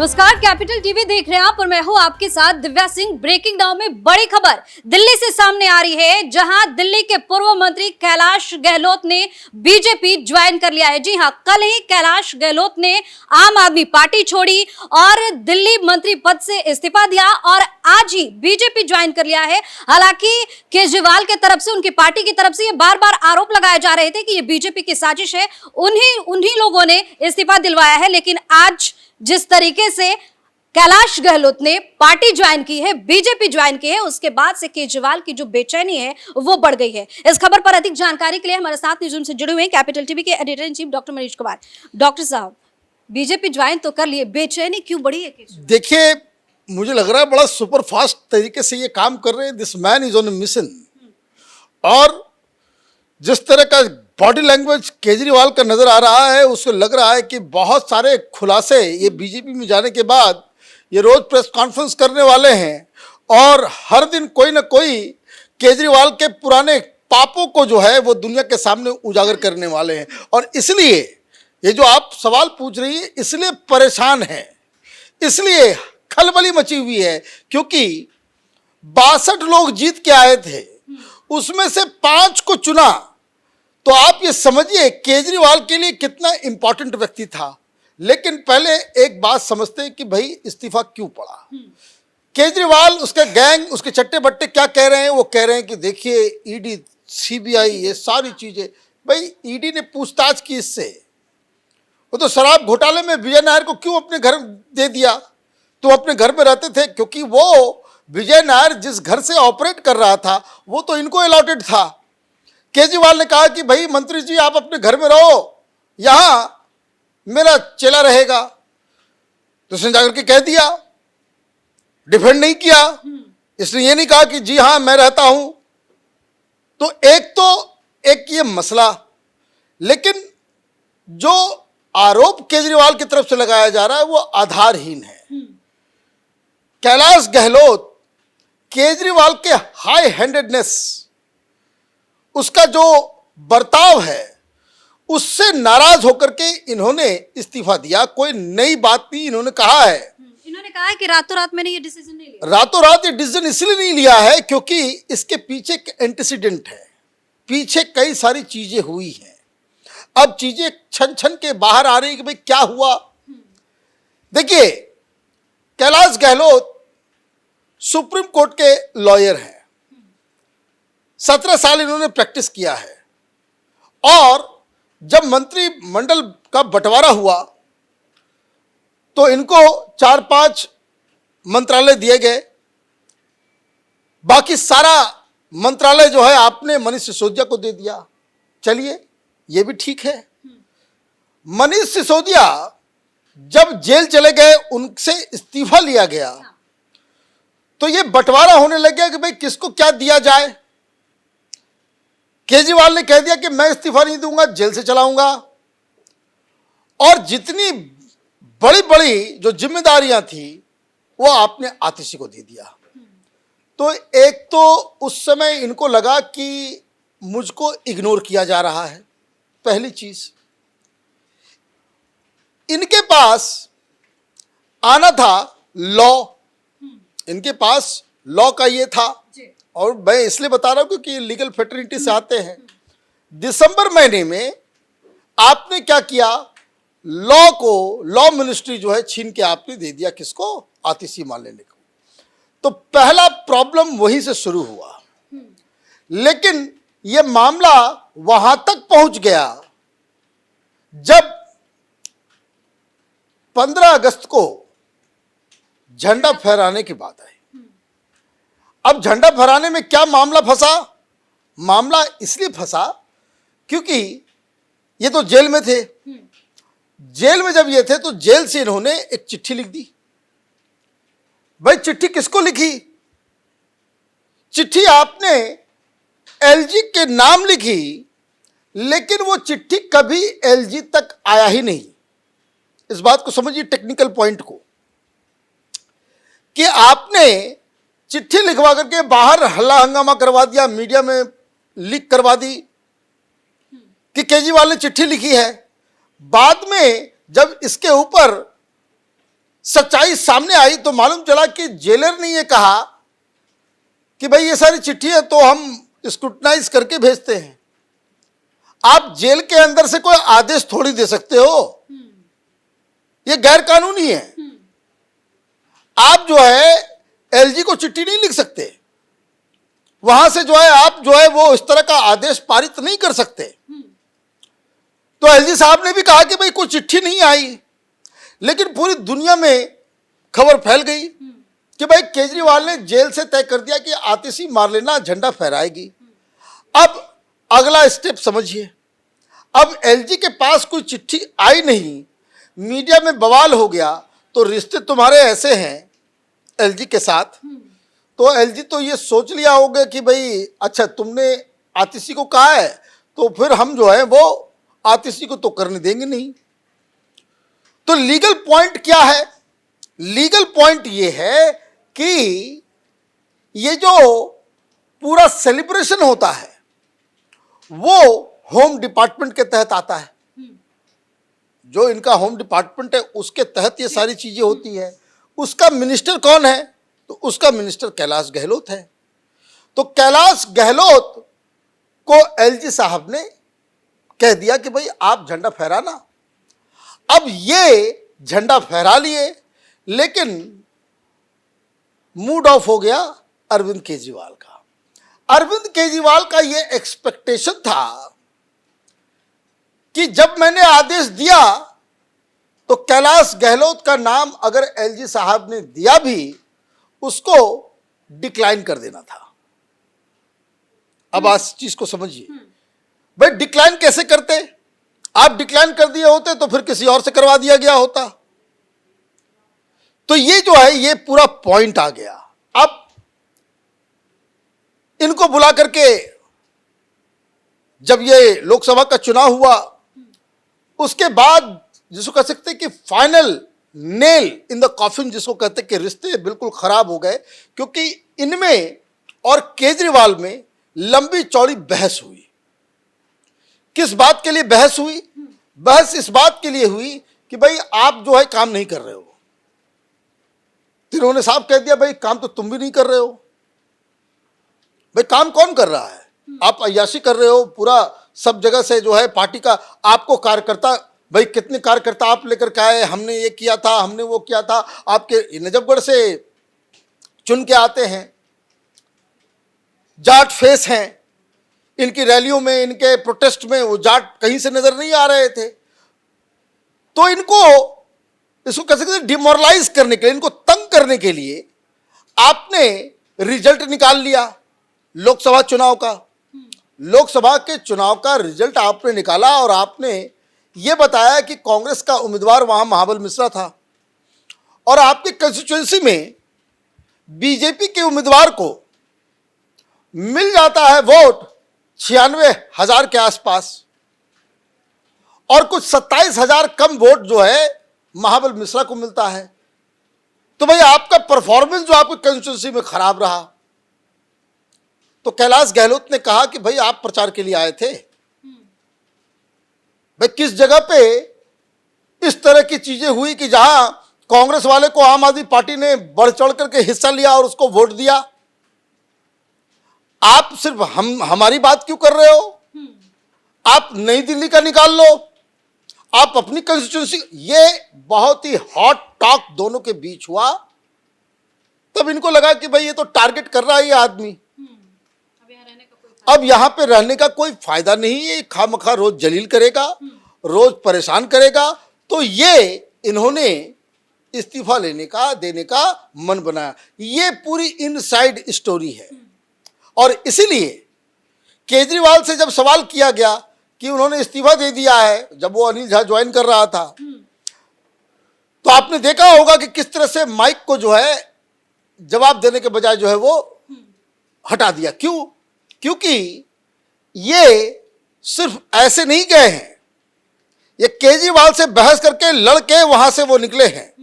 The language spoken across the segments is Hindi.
नमस्कार, कैपिटल टीवी देख रहे हैं आप और मैं हूं आपके साथ दिव्या सिंह। ब्रेकिंग डाउन में बड़ी खबर दिल्ली से सामने आ रही है, जहां दिल्ली के पूर्व मंत्री कैलाश गहलोत ने बीजेपी ज्वाइन कर लिया है। जी हां, कल ही कैलाश गहलोत ने आम आदमी पार्टी छोड़ी और दिल्ली मंत्री पद से इस्तीफा दिया और आज ही बीजेपी ज्वाइन कर लिया है। हालांकि केजरीवाल की तरफ से, उनकी पार्टी की तरफ से ये बार बार आरोप लगाए जा रहे थे कि ये बीजेपी की साजिश है, उन्हीं लोगों ने इस्तीफा दिलवाया है। लेकिन आज जिस तरीके से कैलाश गहलोत ने पार्टी ज्वाइन की है, बीजेपी ज्वाइन की है, उसके बाद से केजरीवाल की जो बेचैनी है वो बढ़ गई है। इस खबर पर अधिक जानकारी के लिए हमारे साथ न्यूज़रूम से जुड़े हुए हैं कैपिटल टीवी के editor in chief doctor Manish Kumar. Doctor साहब, बीजेपी ज्वाइन तो कर लिए, बेचैनी क्यों बढ़ी है? देखिए, मुझे लग रहा है बड़ा सुपर फास्ट तरीके से ये काम कर रहे हैं। This man is on A mission. और जिस तरह का बॉडी लैंग्वेज केजरीवाल का नजर आ रहा है, उसको लग रहा है कि बहुत सारे खुलासे ये बीजेपी में जाने के बाद ये रोज प्रेस कॉन्फ्रेंस करने वाले हैं और हर दिन कोई ना कोई केजरीवाल के पुराने पापों को जो है वो दुनिया के सामने उजागर करने वाले हैं। और इसलिए ये जो आप सवाल पूछ रही है, इसलिए परेशान है, इसलिए खलबली मची हुई है, क्योंकि 62 लोग जीत के आए थे, उसमें से 5 को चुना। तो आप ये समझिए केजरीवाल के लिए कितना इंपॉर्टेंट व्यक्ति था। लेकिन पहले एक बात समझते हैं कि भाई इस्तीफा क्यों पड़ा। केजरीवाल, उसका गैंग, उसके चट्टे बट्टे क्या कह रहे हैं? वो कह रहे हैं कि देखिए ईडी, सीबीआई, ये सारी चीजें, भाई ईडी ने पूछताछ की इससे। वो तो शराब घोटाले में विजय नायर को क्यों अपने घर दे दिया? तो अपने घर में रहते थे, क्योंकि वो विजय नायर जिस घर से ऑपरेट कर रहा था वो तो इनको अलॉटेड था। केजरीवाल ने कहा कि भाई मंत्री जी आप अपने घर में रहो, यहां मेरा चेला रहेगा। तो उसने जाकर के कह दिया, डिफेंड नहीं किया, इसने ये नहीं कहा कि जी हां मैं रहता हूं। तो एक ये मसला। लेकिन जो आरोप केजरीवाल की तरफ से लगाया जा रहा है वो आधारहीन है। कैलाश गहलोत केजरीवाल के हाई हैंडेडनेस, उसका जो बर्ताव है, उससे नाराज होकर के इन्होंने इस्तीफा दिया। कोई नई बात नहीं इन्होंने कहा है। इन्होंने कहा है कि रातों रात मैंने ये डिसीजन नहीं लिया। रातों रात ये डिसीजन इसलिए नहीं लिया है क्योंकि इसके पीछे एक एंटीसीडेंट है, पीछे कई सारी चीजें हुई हैं। अब चीजें छन छन के बाहर आ रही कि भाई क्या हुआ। देखिए, कैलाश गहलोत सुप्रीम कोर्ट के लॉयर हैं, 17 साल इन्होंने प्रैक्टिस किया है। और जब मंत्रिमंडल का बंटवारा हुआ तो इनको 4-5 मंत्रालय दिए गए। बाकी सारा मंत्रालय जो है आपने मनीष सिसोदिया को दे दिया। चलिए, ये भी ठीक है। मनीष सिसोदिया जब जेल चले गए, उनसे इस्तीफा लिया गया, तो ये बंटवारा होने लग गया कि भाई किसको क्या दिया जाए। केजरीवाल ने कह दिया कि मैं इस्तीफा नहीं दूंगा, जेल से चलाऊंगा। और जितनी बड़ी बड़ी जो जिम्मेदारियां थी वो आपने आतिशी को दे दिया। तो एक तो उस समय इनको लगा कि मुझको इग्नोर किया जा रहा है, पहली चीज। इनके पास आना था लॉ, इनके पास लॉ का ये था। और मैं इसलिए बता रहा हूं क्योंकि लीगल फ्रेटर्निटी से आते हैं। दिसंबर महीने में आपने क्या किया, लॉ मिनिस्ट्री जो है छीन के आपने दे दिया किसको? आतिशी मालेने को। तो पहला प्रॉब्लम वहीं से शुरू हुआ। लेकिन यह मामला वहां तक पहुंच गया जब 15 अगस्त को झंडा फहराने की बात आई। अब झंडा फहराने में क्या मामला फंसा? मामला इसलिए फंसा क्योंकि ये तो जेल में थे। जेल में जब ये थे तो जेल से इन्होंने एक चिट्ठी लिख दी। भाई चिट्ठी किसको लिखी? चिट्ठी आपने एलजी के नाम लिखी, लेकिन वो चिट्ठी कभी एलजी तक आया ही नहीं। इस बात को समझिए, टेक्निकल पॉइंट को, कि आपने चिट्ठी लिखवा करके बाहर हल्ला हंगामा करवा दिया, मीडिया में लीक करवा दी कि केजरीवाल ने चिट्ठी लिखी है। बाद में जब इसके ऊपर सच्चाई सामने आई तो मालूम चला कि जेलर ने ये कहा कि भाई ये सारी चिट्ठी है तो हम स्क्रूटनाइज करके भेजते हैं। आप जेल के अंदर से कोई आदेश थोड़ी दे सकते हो, ये गैर कानूनी है। आप जो है एलजी को चिट्ठी नहीं लिख सकते, वहां से जो है आप जो है वो इस तरह का आदेश पारित नहीं कर सकते। तो एलजी साहब ने भी कहा कि भाई कोई चिट्ठी नहीं आई, लेकिन पूरी दुनिया में खबर फैल गई कि भाई केजरीवाल ने जेल से तय कर दिया कि आतिशी मार लेना झंडा फहराएगी। अब अगला स्टेप समझिए, अब एलजी के पास कोई चिट्ठी आई नहीं, मीडिया में बवाल हो गया, तो रिश्ते तुम्हारे ऐसे हैं एलजी के साथ, तो एलजी तो ये सोच लिया होगा कि भाई अच्छा तुमने आतिशी को कहा है तो फिर हम जो है वो आतिशी को तो करने देंगे नहीं। तो लीगल पॉइंट क्या है? लीगल पॉइंट ये है कि ये जो पूरा सेलिब्रेशन होता है वो होम डिपार्टमेंट के तहत आता है। जो इनका होम डिपार्टमेंट है उसके तहत ये सारी चीजें होती है। उसका मिनिस्टर कौन है? तो उसका मिनिस्टर कैलाश गहलोत है। तो कैलाश गहलोत को एलजी साहब ने कह दिया कि भाई आप झंडा फहराना। अब ये झंडा फहरा लिए, लेकिन मूड ऑफ हो गया अरविंद केजरीवाल का। अरविंद केजरीवाल का ये एक्सपेक्टेशन था कि जब मैंने आदेश दिया तो कैलाश गहलोत का नाम अगर एलजी साहब ने दिया भी उसको डिक्लाइन कर देना था। अब इस चीज को समझिए, भाई डिक्लाइन कैसे करते? आप डिक्लाइन कर दिए होते तो फिर किसी और से करवा दिया गया होता। तो ये जो है ये पूरा पॉइंट आ गया। अब इनको बुला करके जब ये लोकसभा का चुनाव हुआ उसके बाद जिसको कह सकते हैं कि final nail in the coffin जिसको कहते हैं कि रिश्ते बिल्कुल खराब हो गए, क्योंकि इनमें और केजरीवाल में लंबी चौड़ी बहस हुई। किस बात के लिए बहस हुई? बहस इस बात के लिए हुई कि भाई आप जो है काम नहीं कर रहे हो। तो इन्होंने साफ कह दिया भाई काम तो तुम भी नहीं कर रहे हो। भाई काम कौन कर रहा है? आप अय्याशी कर रहे हो, पूरा सब जगह से जो है पार्टी का आपको कार्यकर्ता, भाई कितने कार्यकर्ता आप लेकर के आए, हमने ये किया था, हमने वो किया था। आपके नजफगढ़ से चुन के आते हैं, जाट फेस हैं, इनकी रैलियों में, इनके प्रोटेस्ट में वो जाट कहीं से नजर नहीं आ रहे थे। तो इनको इसको कह सकते डिमोरलाइज करने के लिए, इनको तंग करने के लिए आपने रिजल्ट निकाल लिया लोकसभा चुनाव का। लोकसभा के चुनाव का रिजल्ट आपने निकाला और आपने ये बताया कि कांग्रेस का उम्मीदवार वहां महाबल मिश्रा था और आपके कंस्टिट्यूएंसी में बीजेपी के उम्मीदवार को मिल जाता है वोट 96,000 के आसपास और कुछ 27,000 कम वोट जो है महाबल मिश्रा को मिलता है। तो भाई आपका परफॉर्मेंस जो आपकी कंस्टिट्यूएंसी में खराब रहा। तो कैलाश गहलोत ने कहा कि भाई आप प्रचार के लिए आए थे, भाई किस जगह पे इस तरह की चीजें हुई कि जहां कांग्रेस वाले को आम आदमी पार्टी ने बढ़ चढ़ करके हिस्सा लिया और उसको वोट दिया। आप सिर्फ हमारी बात क्यों कर रहे हो? आप नई दिल्ली का निकाल लो, आप अपनी कंस्टिट्यूंसी। ये बहुत ही हॉट टॉक दोनों के बीच हुआ। तब इनको लगा कि भाई ये तो टारगेट कर रहा है ये आदमी, अब यहां पे रहने का कोई फायदा नहीं है, खामखा रोज जलील करेगा, रोज परेशान करेगा। तो ये इन्होंने इस्तीफा देने का मन बनाया। ये पूरी इनसाइड स्टोरी है। और इसीलिए केजरीवाल से जब सवाल किया गया कि उन्होंने इस्तीफा दे दिया है जब वो अनिल झा ज्वाइन कर रहा था, तो आपने देखा होगा कि किस तरह से माइक को जो है जवाब देने के बजाय जो है वो हटा दिया। क्यों? क्योंकि ये सिर्फ ऐसे नहीं गए हैं, ये केजरीवाल से बहस करके लड़के वहां से वो निकले हैं।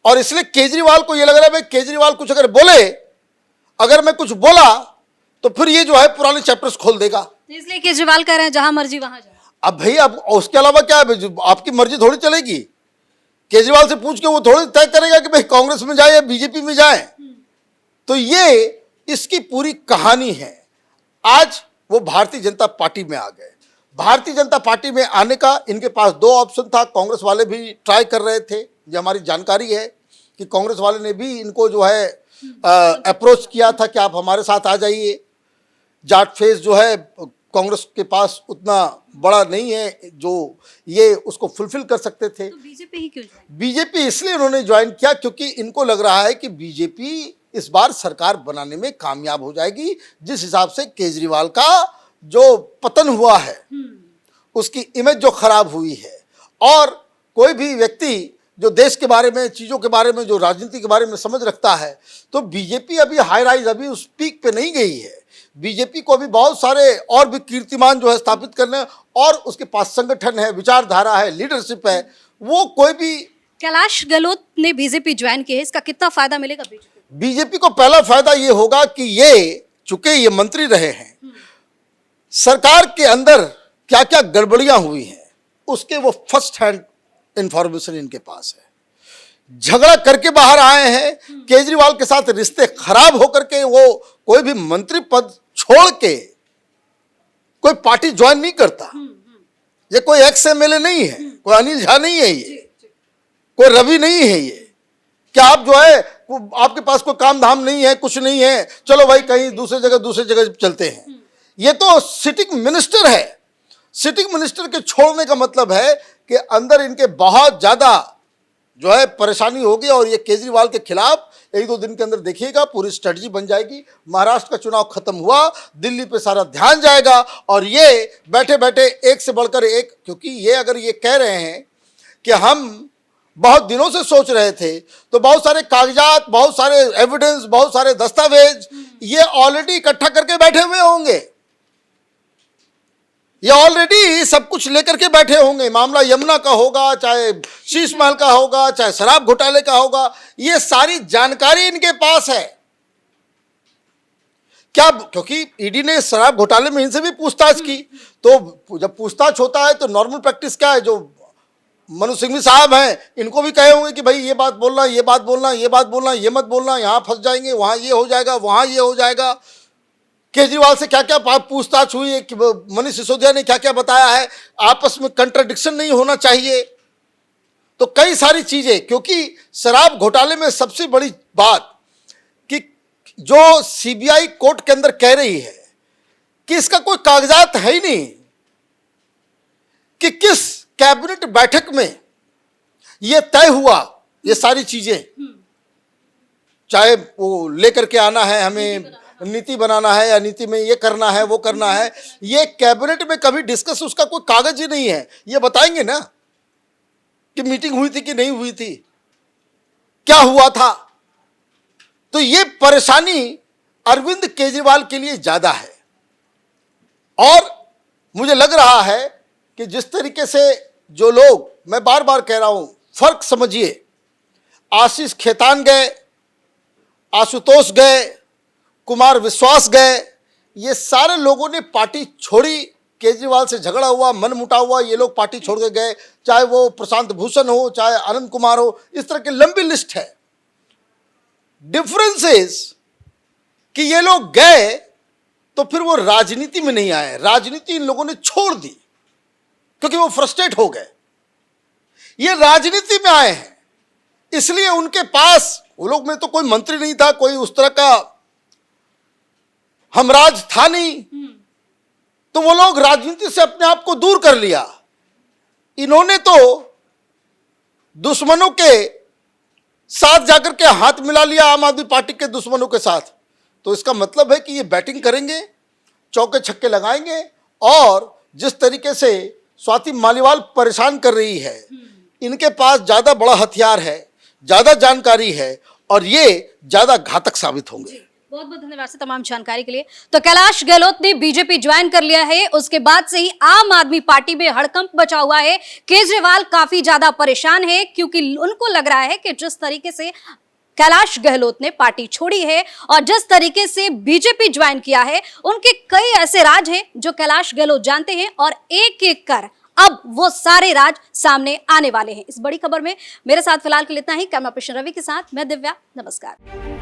और इसलिए केजरीवाल को ये लग रहा है भाई केजरीवाल कुछ अगर बोले, अगर मैं कुछ बोला तो फिर ये जो है पुराने चैप्टर्स खोल देगा। इसलिए केजरीवाल कह रहे हैं जहां मर्जी वहां जाओ। अब भाई अब उसके अलावा क्या है, आपकी मर्जी थोड़ी चलेगी। केजरीवाल से पूछ के वो थोड़ी तय करेगा कि भाई कांग्रेस में जाए या बीजेपी में जाए। तो ये इसकी पूरी कहानी है। आज वो भारतीय जनता पार्टी में आ गए। भारतीय जनता पार्टी में आने का इनके पास दो ऑप्शन था। कांग्रेस वाले भी ट्राई कर रहे थे, ये हमारी जानकारी है कि कांग्रेस वाले ने भी इनको जो है अप्रोच किया था कि आप हमारे साथ आ जाइए। जाट फेस जो है कांग्रेस के पास उतना बड़ा नहीं है जो ये उसको फुलफिल कर सकते थे। तो बीजेपी ही क्यों ज्वाइन? बीजेपी इसलिए उन्होंने ज्वाइन किया क्योंकि इनको लग रहा है कि बीजेपी इस बार सरकार बनाने में कामयाब हो जाएगी। जिस हिसाब से केजरीवाल का जो पतन हुआ है, उसकी इमेज जो खराब हुई है, और कोई भी व्यक्ति जो देश के बारे में, चीज़ों के बारे में, जो राजनीति के बारे में समझ रखता है, तो बीजेपी अभी हाई राइज, अभी उस पीक पे नहीं गई है। बीजेपी को अभी बहुत सारे और भी कीर्तिमान जो है स्थापित करने, और उसके पास संगठन है, विचारधारा है, लीडरशिप है। वो कोई भी कैलाश गहलोत ने बीजेपी ज्वाइन की है, इसका कितना फायदा मिलेगा बीजेपी? बीजेपी को पहला फायदा ये होगा कि ये चूंकि ये मंत्री रहे हैं, सरकार के अंदर क्या क्या गड़बड़ियां हुई हैं उसके वो फर्स्ट हैंड इंफॉर्मेशन इनके पास है। झगड़ा करके बाहर आए हैं, केजरीवाल के साथ रिश्ते खराब होकर के वो कोई भी मंत्री पद छोड़ के कोई पार्टी ज्वाइन नहीं करता। ये कोई एक्स एमएलए नहीं है, कोई अनिल झा नहीं है, ये कोई रवि नहीं है। ये क्या आप जो है आपके पास कोई काम धाम नहीं है, कुछ नहीं है, चलो भाई कहीं दूसरे जगह चलते हैं। ये तो सिटिंग मिनिस्टर है। सिटिंग मिनिस्टर के छोड़ने का मतलब है कि अंदर इनके बहुत ज्यादा जो है परेशानी होगी, और ये केजरीवाल के खिलाफ एक दो दिन के अंदर देखिएगा पूरी स्ट्रेटजी बन जाएगी। महाराष्ट्र का चुनाव खत्म हुआ, दिल्ली पे सारा ध्यान जाएगा, और ये बैठे बैठे एक से बढ़कर एक, क्योंकि ये अगर ये कह रहे हैं कि हम बहुत दिनों से सोच रहे थे, तो बहुत सारे कागजात, बहुत सारे एविडेंस, बहुत सारे दस्तावेज ये ऑलरेडी इकट्ठा करके बैठे हुए होंगे। ये ऑलरेडी सब कुछ लेकर के बैठे होंगे। मामला यमुना का होगा, चाहे शीश महल का होगा, चाहे शराब घोटाले का होगा, ये सारी जानकारी इनके पास है। क्या, क्योंकि ईडी ने शराब घोटाले में इनसे भी पूछताछ की, तो जब पूछताछ होता है तो नॉर्मल प्रैक्टिस क्या है, जो मनु सिंघवी साहब हैं इनको भी कहे होंगे कि भाई ये बात बोलना, ये बात बोलना, ये बात बोलना, ये मत बोलना, यहाँ फंस जाएंगे, वहाँ ये हो जाएगा, वहाँ ये हो जाएगा। केजरीवाल से क्या क्या पूछताछ हुई है, मनीष सिसोदिया ने क्या क्या बताया है, आपस में कंट्राडिक्शन नहीं होना चाहिए। तो कई सारी चीजें, क्योंकि शराब घोटाले में सबसे बड़ी बात कि जो सीबीआई कोर्ट के अंदर कह रही है कि इसका कोई कागजात है ही नहीं कि किस कैबिनेट बैठक में यह तय हुआ, ये सारी चीजें, चाहे वो लेकर के आना है, हमें नीति बनाना है, या नीति में ये करना है, वो करना है, ये कैबिनेट में कभी डिस्कस उसका कोई कागज ही नहीं है। ये बताएंगे ना कि मीटिंग हुई थी कि नहीं हुई थी, क्या हुआ था। तो ये परेशानी अरविंद केजरीवाल के लिए ज्यादा है, और मुझे लग रहा है कि जिस तरीके से जो लोग, मैं बार बार कह रहा हूं, फर्क समझिए। आशीष खेतान गए, आशुतोष गए, कुमार विश्वास गए, ये सारे लोगों ने पार्टी छोड़ी। केजरीवाल से झगड़ा हुआ, मन मुटाव हुआ, ये लोग पार्टी छोड़ के गए। चाहे वो प्रशांत भूषण हो, चाहे आनंद कुमार हो, इस तरह की लंबी लिस्ट है। डिफरेंस इज कि ये लोग गए तो फिर वो राजनीति में नहीं आए, राजनीति इन लोगों ने छोड़ दी क्योंकि वो फ्रस्ट्रेट हो गए। ये राजनीति में आए हैं, इसलिए उनके पास, वो लोग में तो कोई मंत्री नहीं था, कोई उस तरह का हमराज था नहीं, तो वो लोग राजनीति से अपने आप को दूर कर लिया। इन्होंने तो दुश्मनों के साथ जाकर के हाथ मिला लिया, आम आदमी पार्टी के दुश्मनों के साथ। तो इसका मतलब है कि ये बैटिंग करेंगे, चौके छक्के लगाएंगे, और जिस तरीके से स्वाति मालीवाल परेशान कर रही है, इनके पास ज्यादा बड़ा हथियार है, ज्यादा जानकारी है, और ये ज्यादा घातक साबित होंगे। बहुत बहुत धन्यवाद से तमाम जानकारी के लिए। तो कैलाश गहलोत ने बीजेपी ज्वाइन कर लिया है, उसके बाद से ही आम आदमी पार्टी में हड़कंप मचा हुआ है। केजरीवाल काफी ज्यादा परेशान है, क्योंकि उनको लग रहा है कि जिस तरीके से कैलाश गहलोत ने पार्टी छोड़ी है और जिस तरीके से बीजेपी ज्वाइन किया है, उनके कई ऐसे राज हैं जो कैलाश गहलोत जानते हैं, और एक एक कर अब वो सारे राज सामने आने वाले हैं। इस बड़ी खबर में मेरे साथ फिलहाल के लिए इतना ही। कैमरा पर्सन रवि के साथ मैं दिव्या, नमस्कार।